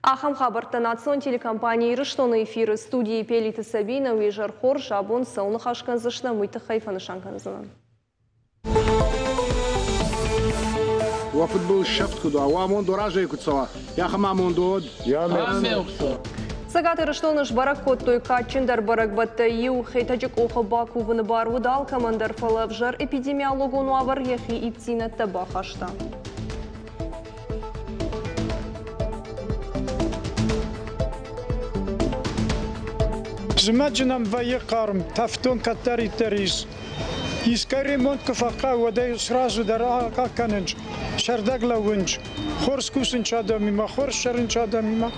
Ахам хабарта национ телекомпании Рыштоны эфиры студии Пелиты Сабина уезжар хор жабон сауны хашкан зашна мыйты хайфаны шанканзынан. وفوتبول الشفت كده وامون دراجة يكتسوا يا خمامون دود يا Сагаты Рыштоныш барак коттой качиндар барак баттаю хейтаджик охо баку выныбар удал командар фалавжар эпидемиологу нуавар ехи иптина табахашта. زمجنم و یک قارم تفتون کتری تریز ایسکاری مند کفاقا و دی سراز و در آقا کننج شردگ لونج خورس کوسن چادمی ما خورس شرن چادمی ما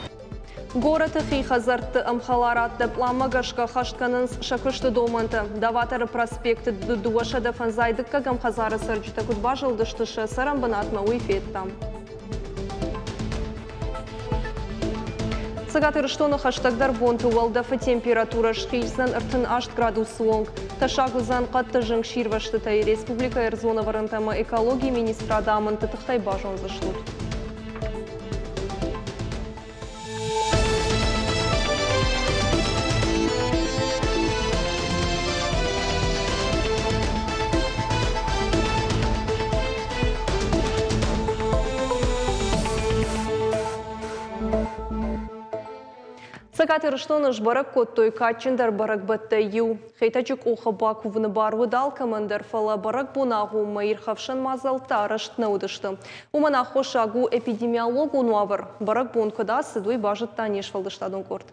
Город Ихи Хазарт Амхаларат Пламагашка Хашткананс Шакышты Доманта Даватара проспекты Дуаша да Фанзайды Кагам Хазара Сарджита Кудбажал Даштыша Сарамбанатма Уифеттам. Сагаты Рыштоны хаштагдар бонты уалдафы температура шхильзнан ыртын 8 градус суонг. Ташагузан қатты жың ширвашты тай республика Эрзона варантама экологии министра дамын тытықтай бажон зашлут. Сагаты Рыштоныш барак коттой качиндар барак баттаю. Хейтачик оха баку выныбар выдал командар фала барак бунагу маирхавшан мазалта раштна удышты. Умана хошагу эпидемиологу нуавар. Барак бун кода сыдуй бажет танеш фалдыштадон корт.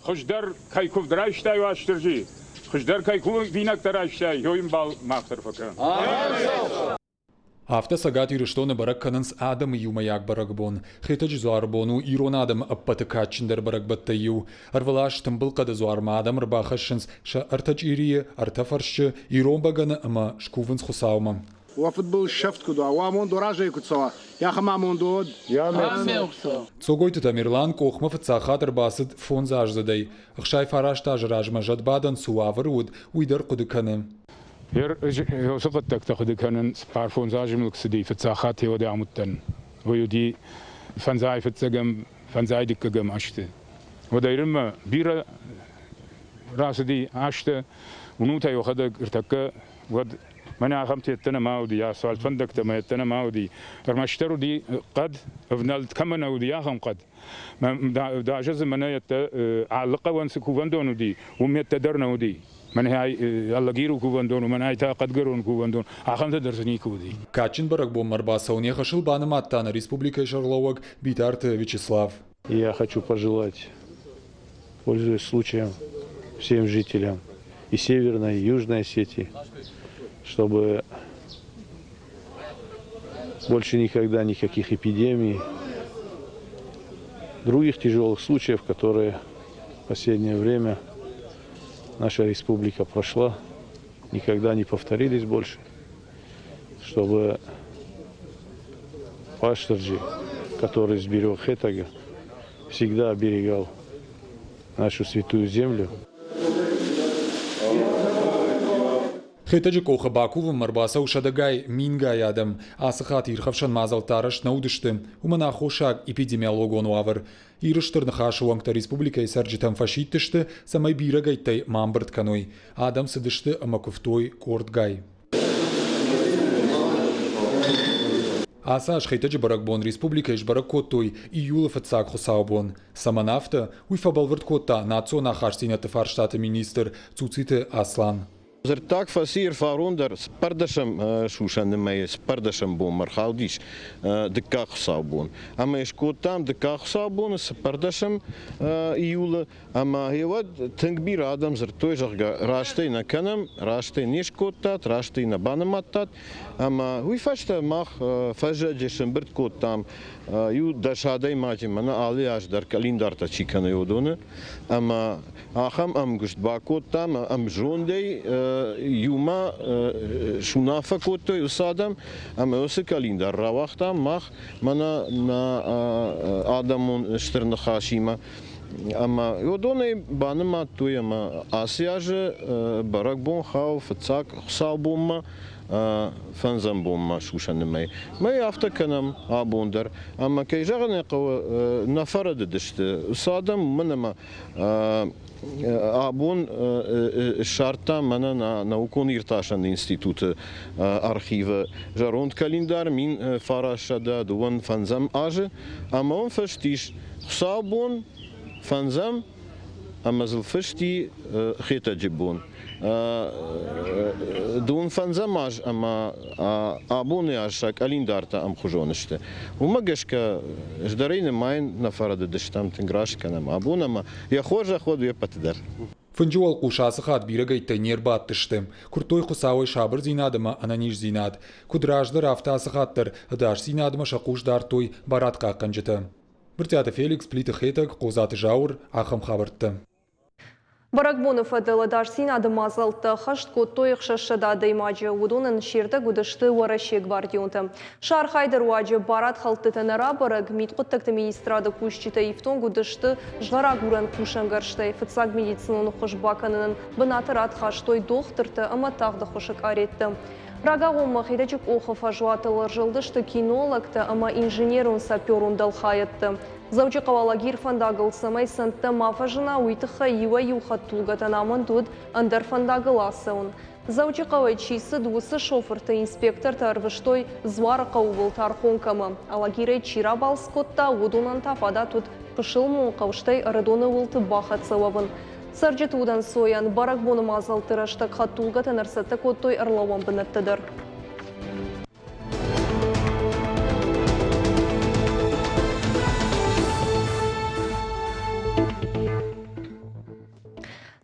Хождар кайков драйштай ваштыржи. Хождар кайков винак драйштай. Йоим бал махтар фака. Афта Сагаты Рыштоны барак кананс адам юмаяк барак бон. Хейтач зуар бону ирон адам аппаты качиндар барак баттаю. Арвалаш тымбыл када зуар мадам рбахашынс ша артач ирие артафаршы ирон баганы ама шкувынс хусаумам. وفوتبول الشفت كده وامون دراجة يكتسوا يا خمامون دود يا Цогойты Тамирлан кохма фацахатыр басыд фон зажзадай. Хшай фарашта жражма жадбадан суавыр уд уйдар кудыканы. Йосиф تخذ كان سبارفون زاجم لكسدي في الساخات هو ده عمتن ويدي فنزاي في السجم فنزاي ديك جم عشته وده يرمى بيرة راسدي عشته ونوتا يأخذ ارتكا ود من أخمت يتنا ماودي يا سؤال فندق تما يتنا ماودي رمشترو دي قد فنالت كمان ودي أخم قد دا جزء من يت علقة وانسكو فندون ودي وميتدرنا ودي من هاي الله غيرو كوفندون ومن هاي تاقد غيرون كوفندون آخام تدرسني كودي. Качин барак бом марбаса у них ошил банам аттана Республика Шарловок Битарт Вячеслав. Я хочу пожелать, пользуясь случаем, всем жителям и Северной, и Южной Осетии, чтобы больше никогда никаких эпидемий, других тяжелых случаев, которые в последнее время наша республика прошла, никогда не повторились больше, чтобы Паштарджи, который сберег Хетага, всегда оберегал нашу святую землю. Хейтаджик оха бакува марбаса ушадагай мингай адам асахат ирхавшан мазал тараш наудышты умана хошаг эпидемиологу нуавар ирыштыр нахашуангта республика исарджитам фашиттышты самай бирагайтай мамбырт каной адам сыдышты амакуфтой кортгай. Асаш хейтаджи баракбон республика иш баракоттой июла фацак хусаубон саманафта уйфабалвырт котта национа хашсинаты фарштаты министр Цуците Аслан. Tak fasier waaronder spardasham shushan mij spardasham boom maar gaudisch de kachsaubon. Ama is kotam de kachsaubon spardasham iule ama hewat tankbir adam zertoy rashte na kanam rashte nish kotat rashte na banamatat ama hoe fashta mag fajajesham bert kotam ju dashadai majim mana alias dar kalendar ta chikana yodone ama acham am gust bakotam am jondei يوما شنافة كوتو يصادم أما يوسكالين در رواقتا مخ منا آدمون اشترن خاشيما Ama yodonay banıma tuyama Asyacı barak bon xav fıtsak xav bomma fanzam bomma şuşanımay. Ma yafta kanam abonder ama kayjağına qav nafarad dişti. Sadam manama abun şartta mana naukon irtaşan institut archive jarond kalendar min faraşada duvan fanzam ajı ama on festiş xabun fanzam ama zılfışti khita jibun دون فنزماج اما ابوني عشاك اليندارتا ام خجونشته وما قشكا جدرين ماين نفرد دشتم تنقراش كنم ابونا ما يا خوجا خود يبتدر Фынжуал кушасы хат бирагай тайнер баттыштым. Куртой хусавой шабыр зинадыма ананиш зинад. Кудражды рафтасы хаттыр, ыдаш зинадыма шакушдар той баратка канжыты. Біртяты Феликс плиты хетак қозаты жауыр ахым хабыртты. Баракбонов адыла дарсин адымазалты хашт коттой қшашыда даймаджы удонын шерді гудышты уарашек бардионты. Шар хайдар уаджы барат халты тәнара бараг митқыттықты министрады күшчеті ифтон гудышты жғара гуран кушангаршты. Фыцаг медициноны құш баканының бынатырат хаштой доқтырты ама тағды құшық аретті. Рага ғомы хидачык оқы фажуатылыр жылдышты кинологты ама инженерун саперун далхайытты. Завчы қавалагир фандагыл самай сынтты мафажына уйтыха ива юхаттулгатан амын туд андар фандагыл асыун. Завчы қавай чисы дуысы шофырты инспектор тарвыштой звар қауыл тархонкамы. Алагирай чира балскотта удунан тафада туд пышыл мұн қавыштай ырыдоны улты бахат савабын. Сарджетудан соян барак боны мазалтырашты қаттулгатан арсатты коттой ырлауан бінаттыдыр.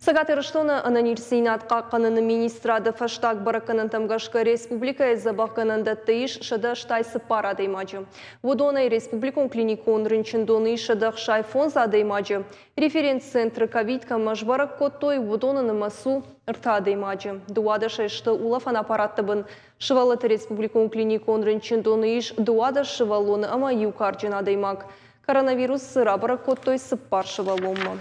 Сагаты Рыштоны анонирсейнат қаққанын министрады фаштаг бараканын тамгашка республика забаққанында тыйш шыда штайсы пара деймаджы. Водонай республикон клиникон рынчындоны шыдақ шайфон задеймаджы. Референц-центры ковидка машбарак коттой водонын масу ырта деймаджы. Дуада шайшты улафан аппараттыбын. Шывалыты республикон клиникон рынчындоны иш дуада шывалоны ама юкарджина деймак. Коронавирус сыра барак коттой сыппар шываломы.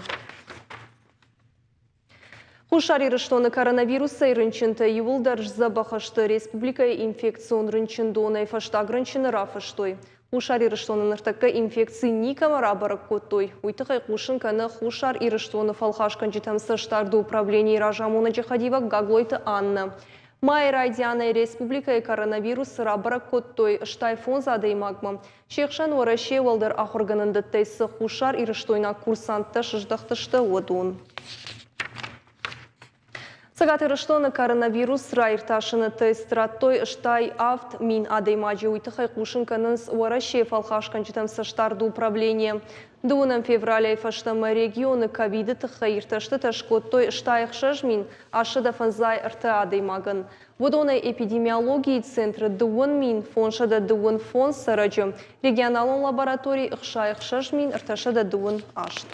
Хушари рыштоны коронавируса рынчынты ювылдар забахашты республика инфекцион рынчындоны фаштаг рынчыны рафаштой. Хушари рыштоны ныртакка инфекции никамара барак коттой. Уйтықай хушын каны хушар и рыштоны фалхашкан житамсы штарды управление ражамуна джихадива гаглойты Анна. Майра Диана республика коронавирус рабарак коттой штайфон задаймагма. Шекшан уараше валдар ахорганында тайсы хушар и рыштойна курсантты шыждақтышты одун. Сагаты Рыштоны коронавирус райырташыны тестраттой штай авт мин адаймаджи уйтыхай кушынканыз уараше фалхашкан житамсы штарды управление. Дуынан февраля фаштамы регионы ковиды тыхайырташты ташкоттой штайықшаж мин ашыда фанзай рты адаймагын. Водоны эпидемиологии центры дуан мин фоншада дуан фон сараджы. Регионалон лабораторий ықшайықшаж мин рташада дуан ашт.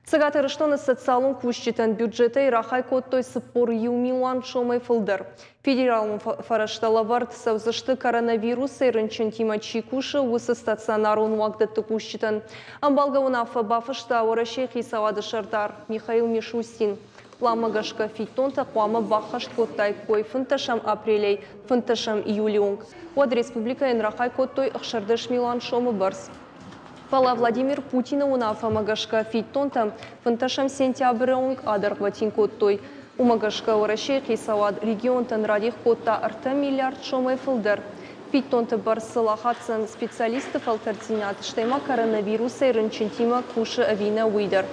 Сагаты Рыштоны социалун кушчитан бюджеты рахай коттой сыппор юмилан шомай фылдыр. Федералун фарашталавард савзышты коронавирусы рынчын тимачи кушы усы стационарун вагдатты кушчитан. Амбалгауна фабафышта орашей хисавады шардар Михаил Мишустин. Ламагашка фитонта қуама бахашт коттай кой фынташам апрелей, фынташам июлионг. Уад республика рахай коттой ықшардыш милан шомы барс. Пала Владимир Путина унафа магашка фиттонта фанташам сентябрёнг адаргватин коттой. У магашка урашей хисавад регионтан радих котта арта миллиард шомай фылдер. Фиттонта барсыла хатсан специалистов альтернативат штема коронавируса и рынчентима куши авина уидер.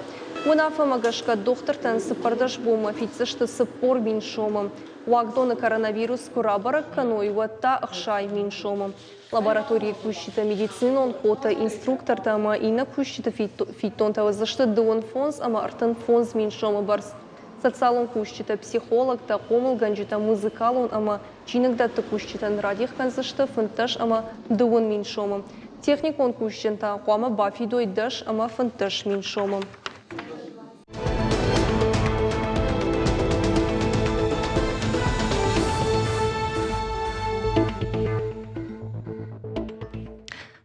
Унафа магашка дохтартан сыпардаш бума фицышты сыппор мин шомам. Уагдона коронавирус курабарак каной ватта ахшай мин шомам. Лаборатории кущита медицинон кота инструктор тама ина кущита фитонта возашты дуон фонс ама артан фонс мин шома барс. Социалон кущита психолог та комыл ганджита музыкалон ама чинагдат кущита радих канзашты фанташ ама дуон мин шома. Техникон кущита хуама бафидой даш ама фанташ мин шома.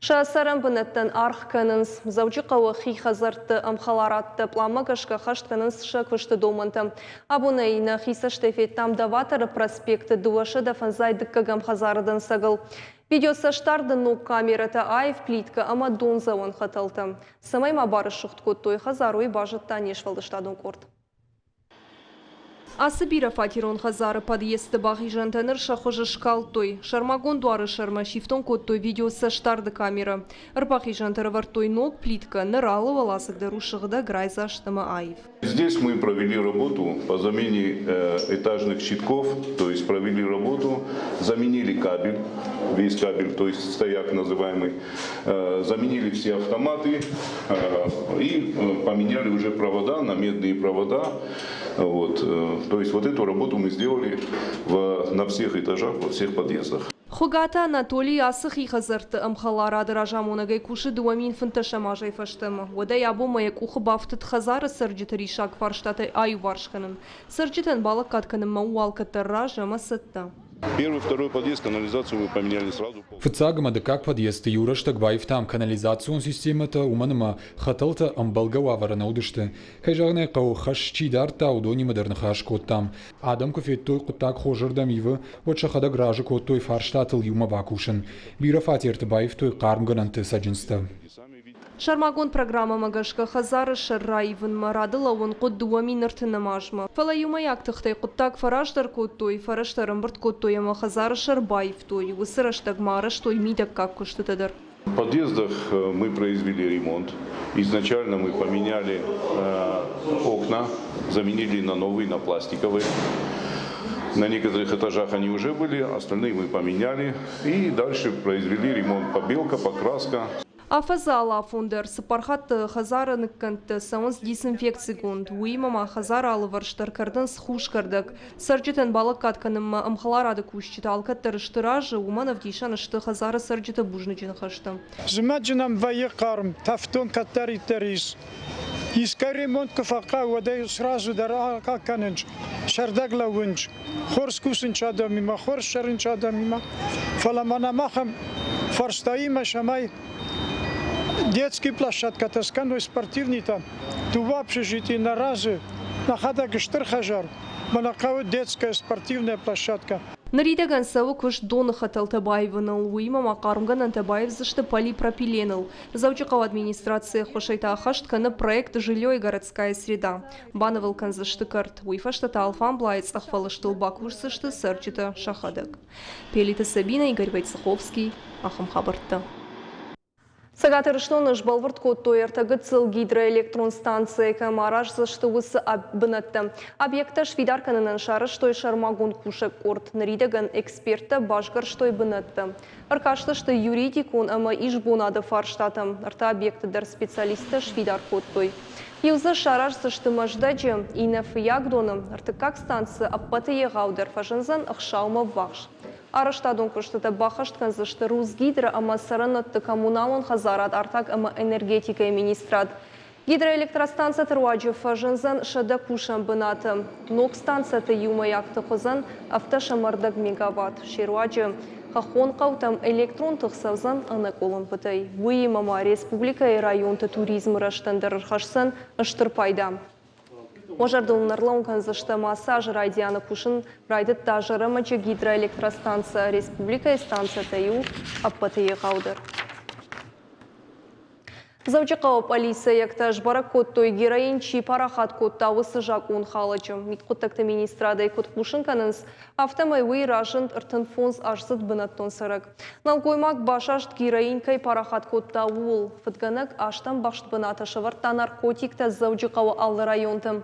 Шасарам бінеттен арх кәнінс, зауджи қауы хи хазарты амхаларатты плама кашка хашт кәнінс шак вышты домынты. Абунайна хиса штефет там даватары проспекты дуашы да фанзайды кагам хазарыдын сагыл. Видеосы штарды ног камерата айв плитка ама донзауан хаталты. Самайма бары шухт коттой хазаруй бажытта нешвалдыштадын корт. Асыбира фатирон хазары подъезды бағи жантаныр шахожы шкалтой. Шармагон дуары шарма шифтон коттой видеосы штарды камера. Рбақи жантары вартой ног плитка ныралы валасық дару шығыда грайза штама айв. Здесь мы провели работу по замене этажных щитков, то есть провели работу, заменили кабель, весь кабель, то есть стояк называемый, заменили все автоматы и поменяли уже провода на медные провода. Вот. То есть вот эту работу мы сделали на всех этажах, во всех подъездах. Хугата Анатолий асых и хазарты амхалара дражамонагай куши дуамин фанташамажай фаштема. Вода ябо маяк ухы бафтыт хазары сырджитари шаг фарштаты аю варшканын. Сырджитан балак катканым мауалка тарра жама сытта. Первый, второй подъезд, канализацию мы поменяли сразу. Фцагма да как подъезд юра штагбаев там канализацион системата уманыма хаталта амбалгава варанаудышты. Хайжагне қау хашчи дарта удони модерн хаш коттам. Адам кофеттой куттак хожырдам ивы, вот шахада гражы коттой фарштатыл юма вакушын. Бира фатиртыбаев той қармгананты саджинста. Шармагон программа магашка хазары шарраивын марады лауын қод дуами ныртыны мажма. Фала юмаяк тыхтай құттак фараждар коттой, фараштарын бұрт коттой ама хазары шарбаев той, высыраштаг мараш той мидак как куштытыдыр. В подъездах мы произвели ремонт. Изначально мы поменяли окна, заменили на новые, на пластиковые. На некоторых этажах они уже были, остальные мы поменяли. И дальше произвели ремонт побелка, покраска. Афазала фундер сапархат хазары ныкканты сауынс дезинфекция гунд. Уймама хазары алыварштар кардын схуш кардык. Сарджитен балык катканым амхаларады кушчита алкаттар штыражы уманов дейшан ышты хазары сарджита бужнычын хашты. Змаджинам вайы қарым, тафтон каттари тарис. Иска ремонт кафака вода сразу дара канынч. Шардагла вынч. Хорс кусынч адамима, хорс шарынч адамима. Фаламана махам фарстаима шамай. Детский площадка, тасканой спортивный там. Тува общежитие на разы, на хада гештер хажар. Манакава детская спортивная площадка. Наридаган савы куш доны хаталтабаевыныл, уймама қарымган антабаев зашты полипропиленыл. Заучықау администрация хошайта ахаштканы проект «Жилье и городская среда». Бановыл канзашты карт. Уйфаштата алфан блайц ахвалыштыл бакурсышты сырчыта шахадык. Пелита Сабина, Игорь Войцеховский, Ахам Хабарта. Сагатыр штоныш балвырт коттой ертегі цил гидроэлектрон станция камараж зашты усы абынатты. Объекта швидарканынан шары штой шармагун кушек орт. Наридаган эксперта башгар штой бынатты. Аркашты шты юридикун ама иш бунады фарштатым. Арта объекты дар специалиста швидар коттой. Юзы шараж зашты маждаджи и на фиягдоным. Арты как станция аппаты егаудар фажынзан ахшаума вахш. Араштадон куштата бахашткан зашты Русгидро ама саранатты коммуналон хазарат артак ама энергетика и министрат. Гидроэлектростанция труаджи фажынзан шада кушан бынаты. Нок станция ты юмаякты хозан автошамардаг мегаватт. Шируаджи хахон қаутам электрон тықсавзан анаколын бұтай. Выймама республика и районты туризм раштандар хашсан ыштыр пайда. Ожардылын нарлаункан зашты массаж райдияны кушын райды тажырымачы гидроэлектростанция республика и станция таю аппатые қаудыр. Заучықау полиция якташ барак коттой героин чи парахат котта высы жак он халачым. Митқоттакты министрадай кот кушынканынс автомайвый ражын ыртын фонс ажзыт бынаттон сырык. Налгоймак башашт героин кай парахат котта уыл. Фытганак аштан башт быната шыварта наркотикта заучықау аллы районтым.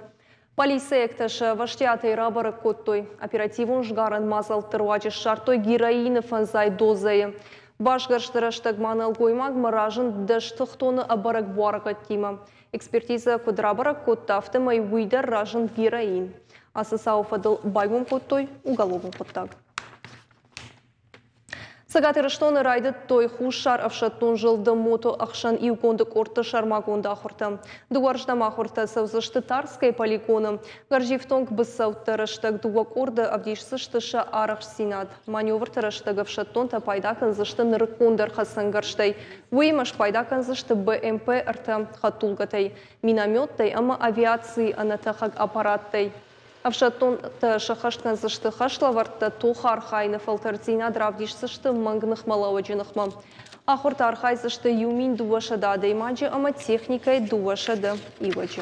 Полиция якташы ваштяты рабарак коттой. Оперативун жгарын мазал тырвачы шартой героины фанзай дозайы. Башгарштыраштаг манал гоймаг маражын даштықтоны абарак буаракат тима. Экспертиза кудрабарак котта автомай выйдар ражын героин. Асысау фадыл байгун коттой уголовын коттаг. Сагаты Рыштоны райды той хушар авшаттун жылды мото ақшан иугонды корты шармагонда ахурта. Дуарждам ахурта саузышты тарскай полигоны. Гарживтонг бысауты рыштаг дуак орды авдишсыштыша арах синат. Маневр тарыштаг авшаттон та пайдакан зышты нырыкондар хасан гарштай. Уймаш пайдакан зышты БМП арта хатулгатай. Минометтай ама авиации анатахаг аппараттай. Авшаттон та шахашткан зышты хашлаварта тоха архайны фалтартина дравдиш зышты мангных малаваджинахма. Ахурта архай зышты юмин дуашада даймаджи, ама техникай дуашада иваджи.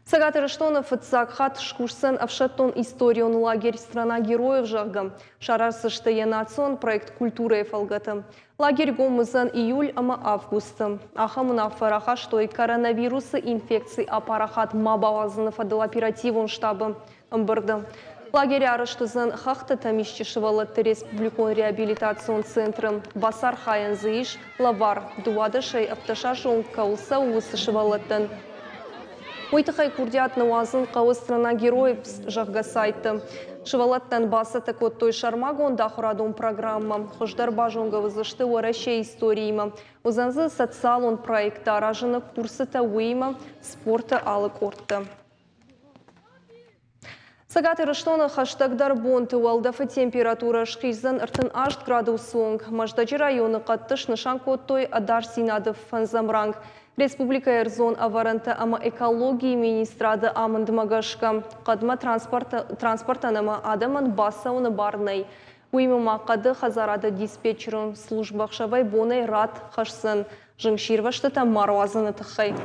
Сагаты Рыштонов Цакхат Шкушсен Авшаттон историон лагерь «Страна героев» жагам. Шарар сышты янацион проект культуры фалгата. Лагерь гомызан июль ама августа. Ахамына фараха, что и коронавирусы инфекции апарахат мабавазынов адыл оперативон штабы амбырда. Лагерь арыштызан хахта тамищишевалатты республикон реабилитацион центром Басар Хаян Зыиш Лавар дуадышай апташашон каулса уысышевалаттын. Уйтахай курдиат науазын қауы «Страна героев» жағға сайты. Шывалаттан баса такот той шармагон дахурадон программа. Хождар бажонга вызышты уараща историйма. Узанзы социалон проекта аражына курсы та уйма спорта алы кортта. Сагаты Рыштоны хаштагдар бонты уалдафы температура шқизан ыртын 8 градус сонг. Маждаджи районы қаттыш нышан коттой адар синадов фанзамранг. Республика Эрзон аваранта ама экологии министрады амандмагашка. Қадма транспортанама адаман басауны барнай. Уймыма қады хазарады диспетчерон службақшавай бонай рад хашсын. Жыңширвашты та маруазыны тұқай.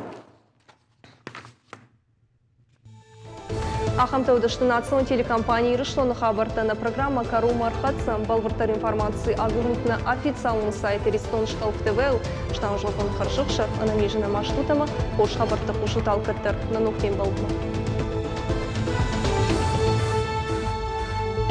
Ахамтаудышты национальной телекомпании Рыштоны хабартана программа «Кару Мархатса» балвартар информации агрутна официальный сайт Рестон Шталф ТВ, что он жлопан харшықшар, анамежина маштутама, хош хабарта хушутал каттар на нухтен балбу.